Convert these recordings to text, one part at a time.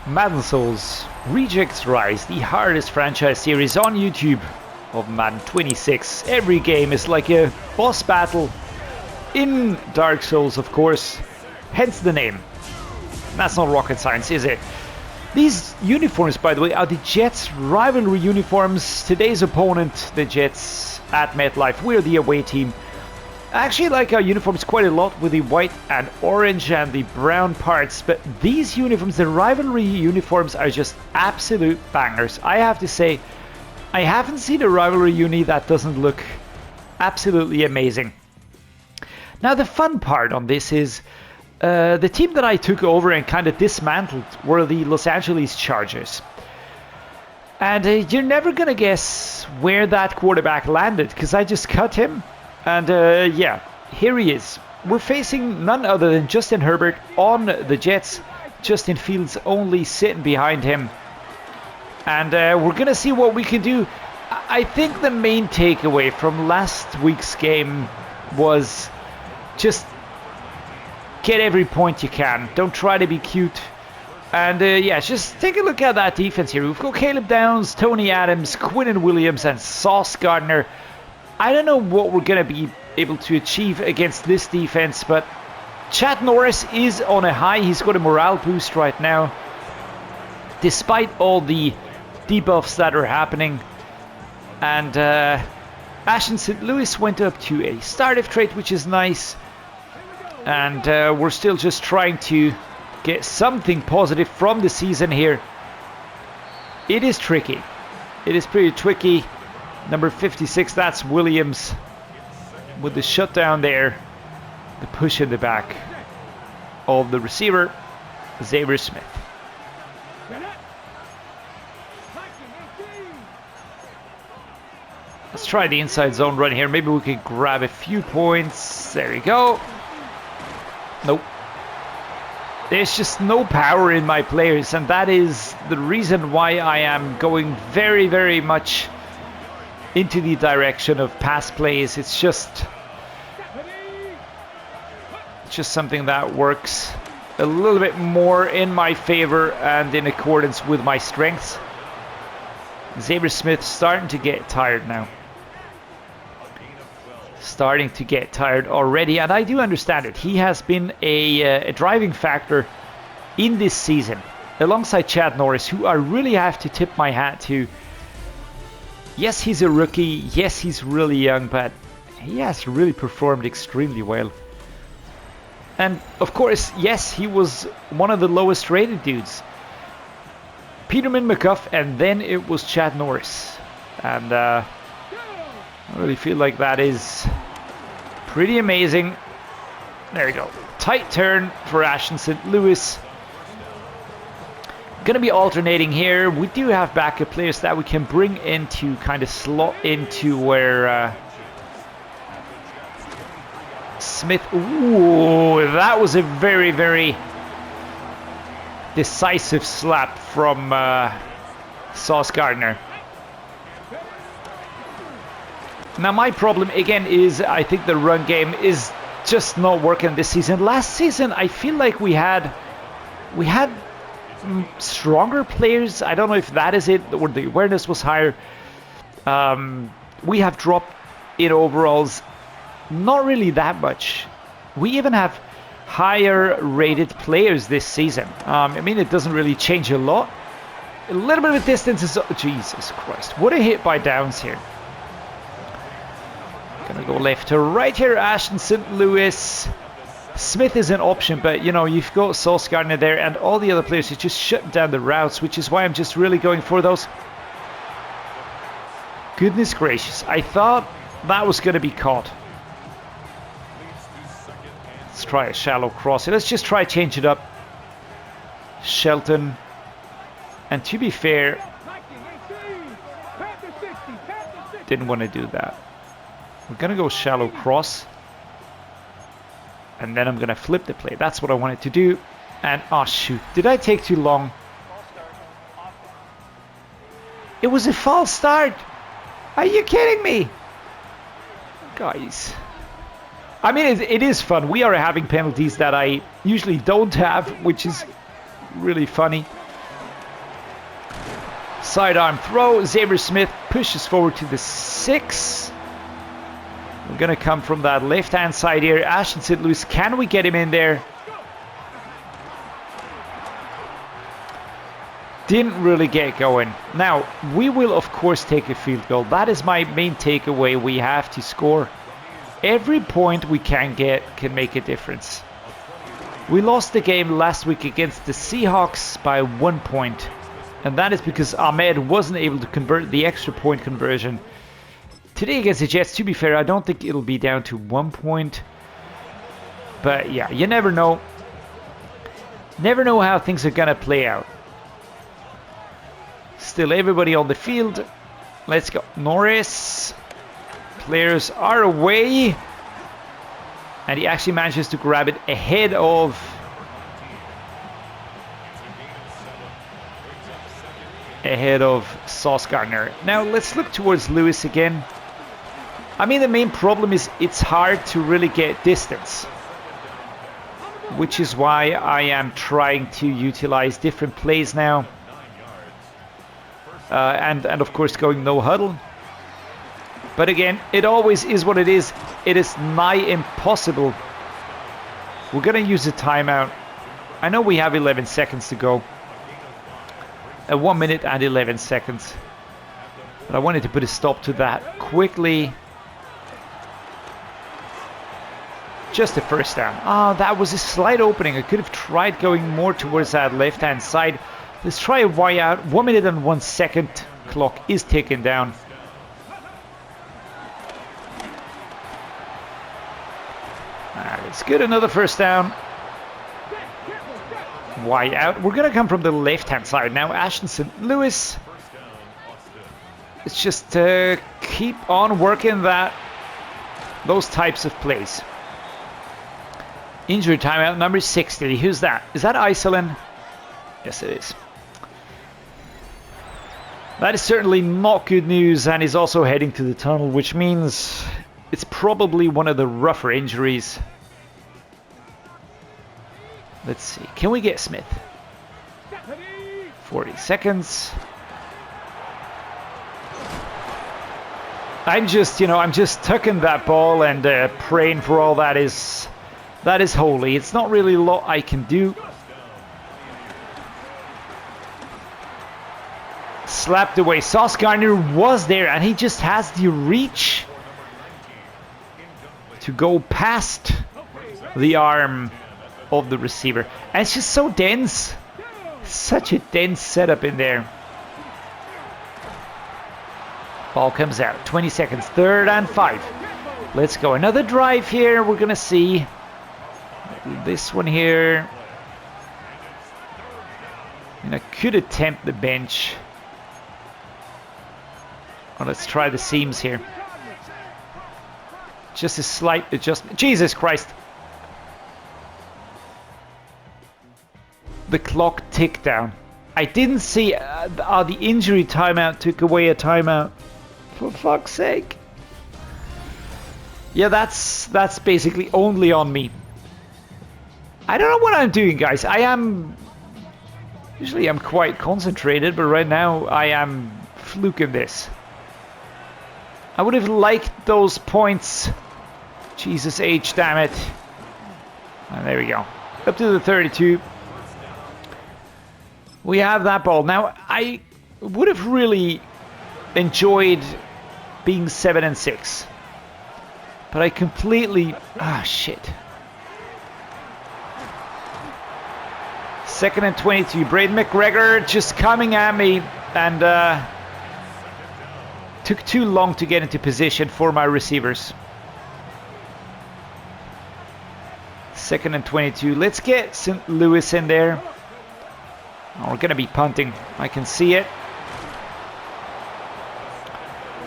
Madden Souls Rejects Rise, the hardest franchise series on YouTube of Madden 26. Every game is like a boss battle in Dark Souls, of course, hence the name. That's not rocket science, is it? These uniforms, by the way, are the Jets rivalry uniforms. Today's opponent, the Jets at MetLife, we're the away team. I actually like our uniforms quite a lot with the white and orange and the brown parts, but these uniforms, the rivalry uniforms, are just absolute bangers. I have to say, I haven't seen a rivalry uni that doesn't look absolutely amazing. Now the fun part on this is the team that I took over and kind of dismantled were the Los Angeles Chargers. And you're never going to guess where that quarterback landed, because I just cut him. And yeah, here he is. We're facing none other than Justin Herbert on the Jets. Justin Fields only sitting behind him. And we're going to see what we can do. I think the main takeaway from last week's game was just get every point you can. Don't try to be cute. And yeah, just take a look at that defense here. We've got Caleb Downs, Tony Adams, Quinnen Williams, and Sauce Gardner. I don't know what we're going to be able to achieve against this defense, but Chad Norris is on a high. He's got a morale boost right now, despite all the debuffs that are happening. And Ashton St. Louis went up to a startive trait, which is nice. And we're still just trying to get something positive from the season here. It is tricky. It is pretty tricky. Number 56, that's Williams with the shutdown there. The push in the back of the receiver, Xavier Smith. Let's try the inside zone run here. Maybe we can grab a few points. There we go. Nope. There's just no power in my players, and that is the reason why I am going very, very much into the direction of pass plays. It's just something that works a little bit more in my favor and in accordance with my strengths. Xavier Smith starting to get tired now. Starting to get tired already, and I do understand it. He has been a driving factor in this season, alongside Chad Norris, who I really have to tip my hat to. Yes, he's a rookie. Yes, he's really young, but he has really performed extremely well. And of course, yes, he was one of the lowest rated dudes. Peterman, McCuff, and then it was Chad Norris. And I really feel like that is pretty amazing. There we go. Tight turn for Ashton St. Louis. Going to be alternating here. We do have backup players that we can bring in to kind of slot into where Smith. Ooh, that was a very, very decisive slap from Sauce Gardner. Now my problem again is I think the run game is just not working this season. Last season I feel like we had stronger players. I don't know if that is it, or the awareness was higher. We have dropped in overalls not really that much. We even have higher rated players this season. I mean, it doesn't really change a lot. A little bit of a distance is... Jesus Christ, what a hit by Downs here. Gonna go left to right here. Ashton St. Louis. Smith is an option, but you know, you've got Sauce Gardner there and all the other players are just shutting down the routes, which is why I'm just really going for those. Goodness gracious, I thought that was going to be caught. Let's try a shallow cross. Let's just try to change it up. Shelton. And to be fair, didn't want to do that. We're going to go shallow cross. And then I'm going to flip the play. That's what I wanted to do. And, oh shoot, did I take too long? It was a false start. Are you kidding me? Guys. I mean, it is fun. We are having penalties that I usually don't have, which is really funny. Sidearm throw. Xavier Smith pushes forward to the 6. We're going to come from that left-hand side here. Ashton St. Louis, can we get him in there? Didn't really get going. Now, we will of course take a field goal. That is my main takeaway. We have to score. Every point we can get can make a difference. We lost the game last week against the Seahawks by 1 point. And that is because Ahmed wasn't able to convert the extra point conversion. Today against the Jets, to be fair, I don't think it'll be down to 1 point. But yeah, you never know. Never know how things are going to play out. Still everybody on the field. Let's go. Norris. Players are away. And he actually manages to grab it ahead of Sauce Gardner. Now let's look towards Lewis again. I mean, the main problem is it's hard to really get distance, which is why I am trying to utilize different plays now. And of course going no huddle. But again, it always is what it is. It is nigh impossible. We're going to use a timeout. I know we have 11 seconds to go. 1 minute and 11 seconds. But I wanted to put a stop to that quickly. Just a first down. Ah, that was a slight opening. I could have tried going more towards that left-hand side. Let's try a Y out. 1 minute and 1 second. Clock is ticking down. It's good. Another first down. Y out. We're going to come from the left-hand side now. Ashton St. Louis. It's just keep on working those types of plays. Injury timeout number 60. Who's that? Is that Iselin? Yes, it is. That is certainly not good news, and he's also heading to the tunnel, which means it's probably one of the rougher injuries. Let's see. Can we get Smith? 40 seconds. I'm just tucking that ball and praying for all that is holy. It's not really a lot I can do. Slapped away. Sauce Gardner was there, and he just has the reach to go past the arm of the receiver. And it's just so dense. Such a dense setup in there. Ball comes out. 20 seconds. 3rd and 5. Let's go. Another drive here. We're going to see this one here. And I could attempt the bench. Well, let's try the seams here. Just a slight adjustment. Jesus Christ. The clock ticked down. I didn't see the injury timeout took away a timeout. For fuck's sake. Yeah, that's basically only on me. I don't know what I'm doing, guys. Usually I'm quite concentrated, but right now I am fluking this. I would have liked those points. Jesus H, damn it. And there we go. Up to the 32. We have that ball. Now, I would have really enjoyed being 7-6. But I completely... Ah, shit. 2nd and 22. Braden McGregor just coming at me. And took too long to get into position for my receivers. 2nd and 22. Let's get St. Louis in there. Oh, we're going to be punting. I can see it.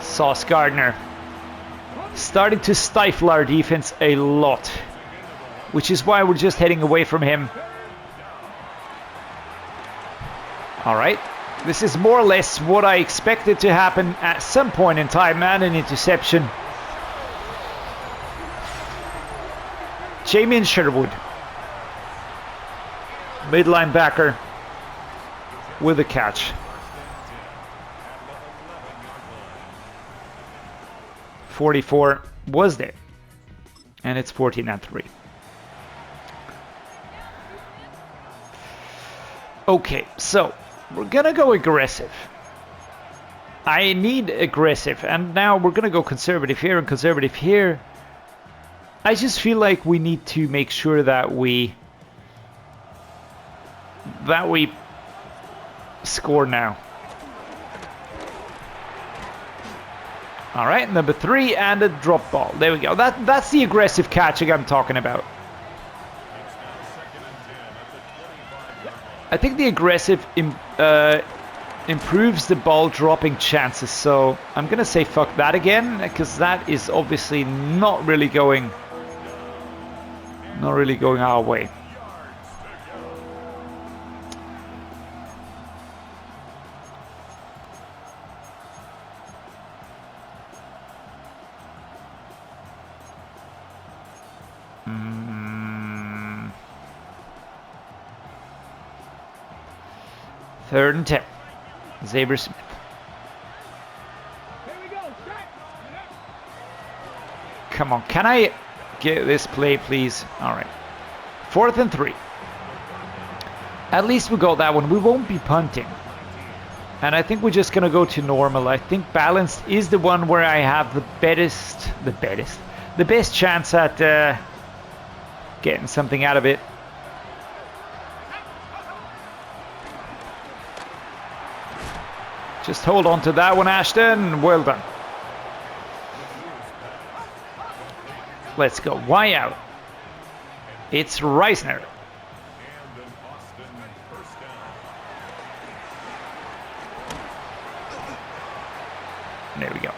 Sauce Gardner. Starting to stifle our defense a lot. Which is why we're just heading away from him. Alright. This is more or less what I expected to happen at some point in time. And an interception. Jamian Sherwood. Mid linebacker. With a catch. 44 was there. And it's 14-3. Okay, so we're gonna go aggressive. I need aggressive, and now we're gonna go conservative here and conservative here. I just feel like we need to make sure that we score now. All right, number 3 and a drop ball. There we go. That's the aggressive catching I'm talking about. I think the aggressive improves the ball dropping chances. So I'm gonna say fuck that again, because that is obviously not really going our way. Third and 10. Xavier Smith. Come on, can I get this play, please? All right. 4th and 3. At least we got that one. We won't be punting. And I think we're just going to go to normal. I think balanced is the one where I have the best chance at getting something out of it. Just hold on to that one, Ashton. Well done. Let's go. Why out? It's Reisner. There we go.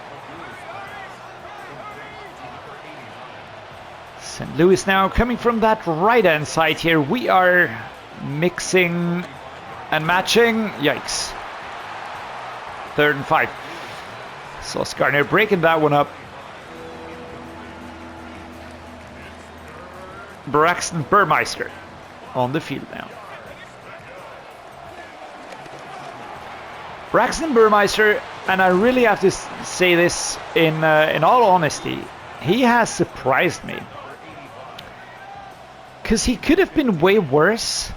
St. Louis now coming from that right-hand side here. We are mixing and matching. Yikes. 3rd and 5. Sauce Gardner breaking that one up. Braxton Burmeister on the field now. Braxton Burmeister, and I really have to say this in all honesty, he has surprised me. Because he could have been way worse,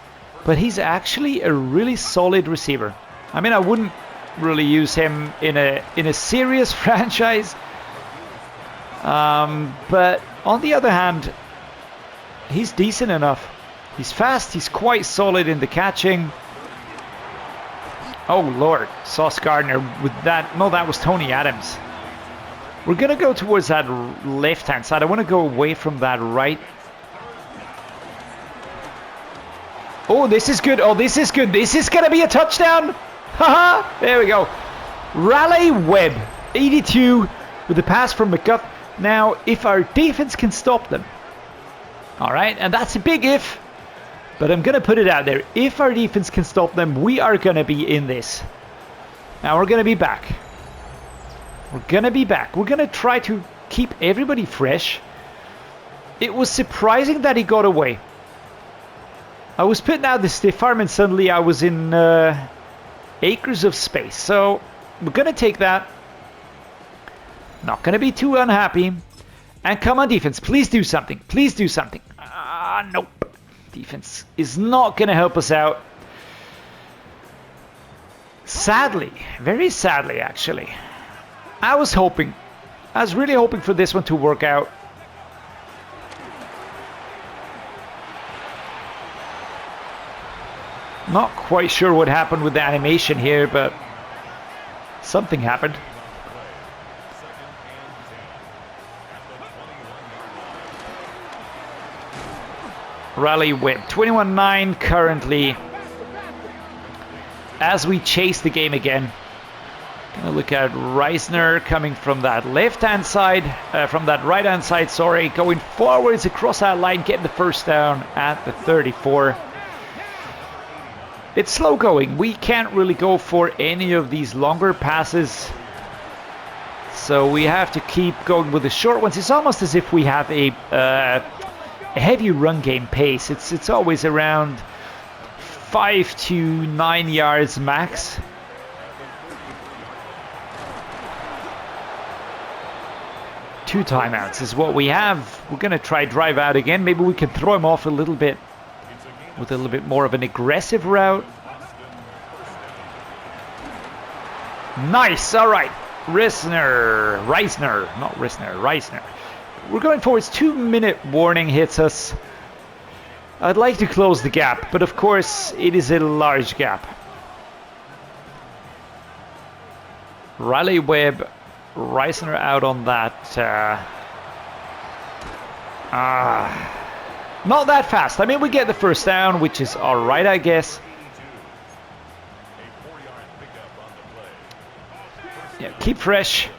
but he's actually a really solid receiver. I mean, I wouldn't really use him in a serious franchise, but on the other hand, he's decent enough. He's fast, he's quite solid in the catching. Oh lord, Sauce Gardner with that. No, that was Tony Adams. We're gonna go towards that left hand side. I want to go away from that right. Oh, this is good. Oh, this is good. This is gonna be a touchdown. Haha, there we go. Raleigh Webb, 82 with the pass from McGuff. Now, if our defense can stop them, all right, and that's a big if, but I'm going to put it out there. If our defense can stop them, we are going to be in this. Now, we're going to be back. We're going to be back. We're going to try to keep everybody fresh. It was surprising that he got away. I was putting out the stiff arm and suddenly I was in acres of space. So we're going to take that. Not going to be too unhappy. And come on, defense. Please do something. Please do something. Nope. Defense is not going to help us out. Sadly. Very sadly, actually. I was really hoping for this one to work out. Not quite sure what happened with the animation here, but something happened. Raleigh Webb, 21-9 currently. As we chase the game again. Gonna look at Reisner coming from that left-hand side, from that right-hand side, sorry. Going forwards across that line, getting the first down at the 34. It's slow going. We can't really go for any of these longer passes. So we have to keep going with the short ones. It's almost as if we have a heavy run game pace. It's always around 5 to 9 yards max. 2 timeouts is what we have. We're going to try drive out again. Maybe we can throw him off a little bit with a little bit more of an aggressive route. Nice. All right. Reisner. We're going forwards. 2-minute warning hits us. I'd like to close the gap, but of course it is a large gap. Riley Webb, Reisner out on that. Not that fast. I mean, we get the first down, which is all right, I guess. Yeah, keep fresh.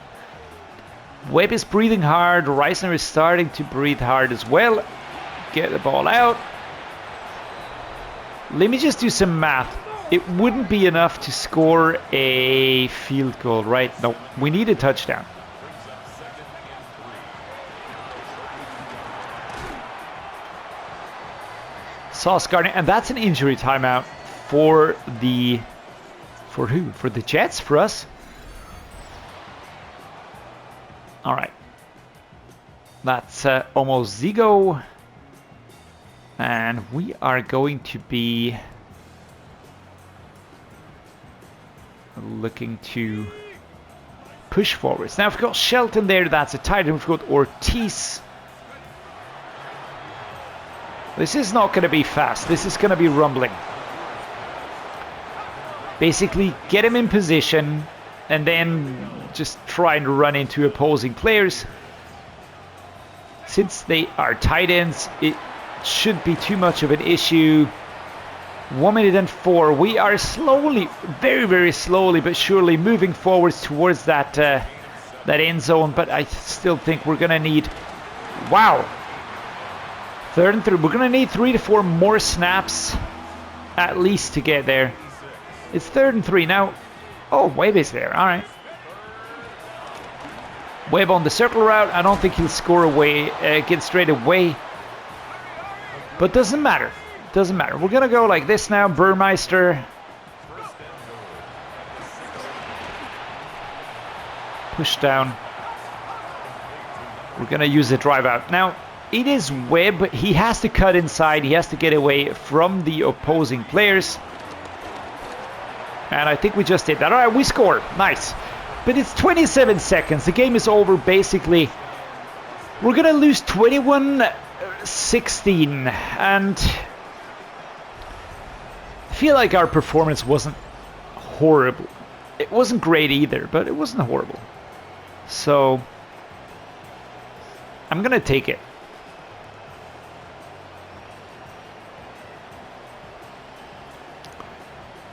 Webb is breathing hard. Reisner is starting to breathe hard as well. Get the ball out. Let me just do some math. It wouldn't be enough to score a field goal, right? No, we need a touchdown. Sauce Gardner, and that's an injury timeout for the... For who? For the Jets? For us? All right. That's almost Zigo. And we are going to be looking to push forwards. Now, we've got Shelton there. That's a tight end. We've got Ortiz. This is not going to be fast. This is going to be rumbling. Basically, get him in position and then just try and run into opposing players. Since they are tight ends, it should be too much of an issue. 1 minute and 4. We are slowly, very, very slowly, but surely moving forwards towards that that end zone. But I still think we're going to need... Wow. 3rd and 3. We're going to need 3 to 4 more snaps at least to get there. It's 3rd and 3 now. Oh, Webb is there. All right. Webb on the circle route. I don't think he'll score away, get straight away. But doesn't matter. Doesn't matter. We're going to go like this now. Burmeister. Push down. We're going to use the drive out. Now, it is Webb. He has to cut inside. He has to get away from the opposing players. And I think we just did that. All right, we score. Nice. But it's 27 seconds. The game is over, basically. We're going to lose 21-16. And I feel like our performance wasn't horrible. It wasn't great either, but it wasn't horrible. So I'm going to take it.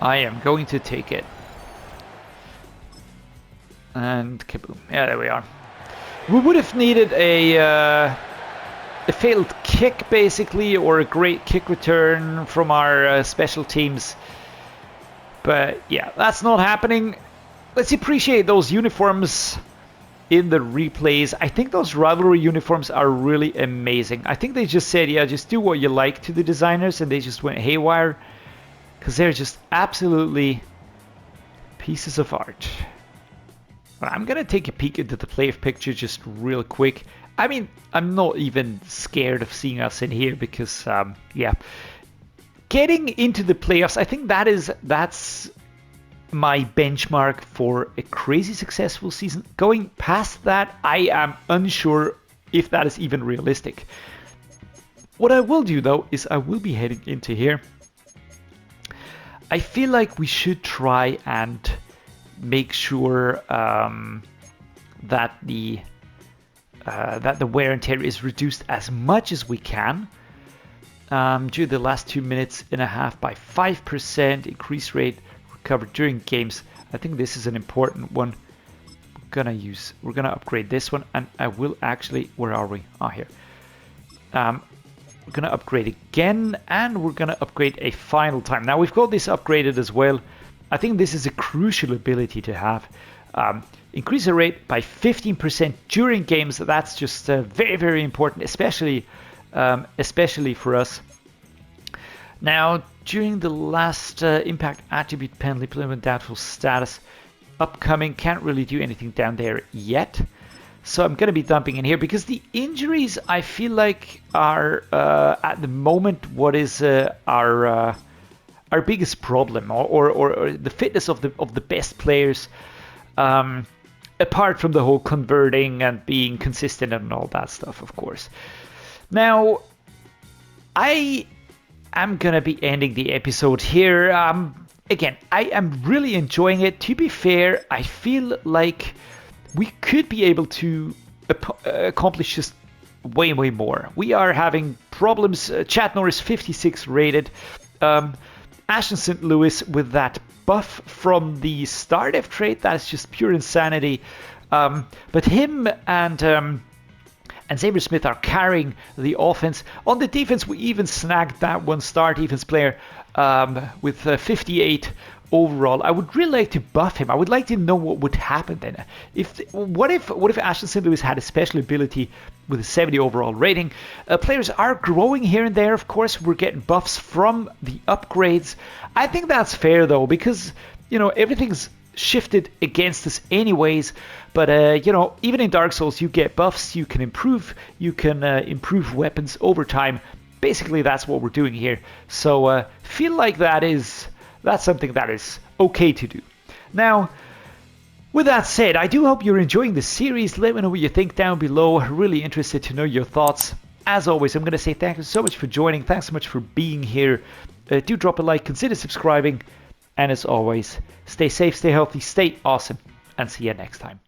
I am going to take it. And kaboom. Yeah, there we are. We would have needed a failed kick, basically, or a great kick return from our special teams. But yeah, that's not happening. Let's appreciate those uniforms in the replays. I think those rivalry uniforms are really amazing. I think they just said, yeah, just do what you like to the designers, and they just went haywire. Because they're just absolutely pieces of art. But I'm going to take a peek into the playoff picture just real quick. I mean, I'm not even scared of seeing us in here because, yeah. Getting into the playoffs, I think that's my benchmark for a crazy successful season. Going past that, I am unsure if that is even realistic. What I will do, though, is I will be heading into here. I feel like we should try and make sure that the wear and tear is reduced as much as we can. During the last 2 minutes and a half by 5% increase rate recovered during games. I think this is an important one. We're gonna upgrade this one, and I will actually. Where are we? Oh, here. We're going to upgrade again, and we're going to upgrade a final time. Now, we've got this upgraded as well. I think this is a crucial ability to have. Increase the rate by 15% during games. That's just very, very important, especially for us. Now, during the last impact attribute penalty, implement doubtful status. Upcoming, can't really do anything down there yet. So I'm going to be dumping in here because the injuries I feel like are at the moment what is our biggest problem, or the fitness of the best players, apart from the whole converting and being consistent and all that stuff, of course. Now, I am gonna be ending the episode here. Again, I am really enjoying it. To be fair, I feel like we could be able to accomplish just way more. We are having problems. Chad Norris 56 rated. Ashton St. Louis with that buff from the Stardev trait, that's just pure insanity. But him and Xavier Smith are carrying the offense. On the defense, we even snagged that one star defense player with 58 overall. I would really like to buff him. I would like to know what would happen then. What if Ashton St. Louis had a special ability with a 70 overall rating? Players are growing here and there, of course. We're getting buffs from the upgrades. I think that's fair though, because everything's shifted against us anyways. But even in Dark Souls, you get buffs. You can improve weapons over time. Basically, that's what we're doing here. So feel like that's something that is okay to do. Now, with that said, I do hope you're enjoying the series. Let me know what you think down below. Really interested to know your thoughts. As always, I'm going to say thank you so much for joining. Thanks so much for being here. Do drop a like, consider subscribing. And as always, stay safe, stay healthy, stay awesome, and see you next time.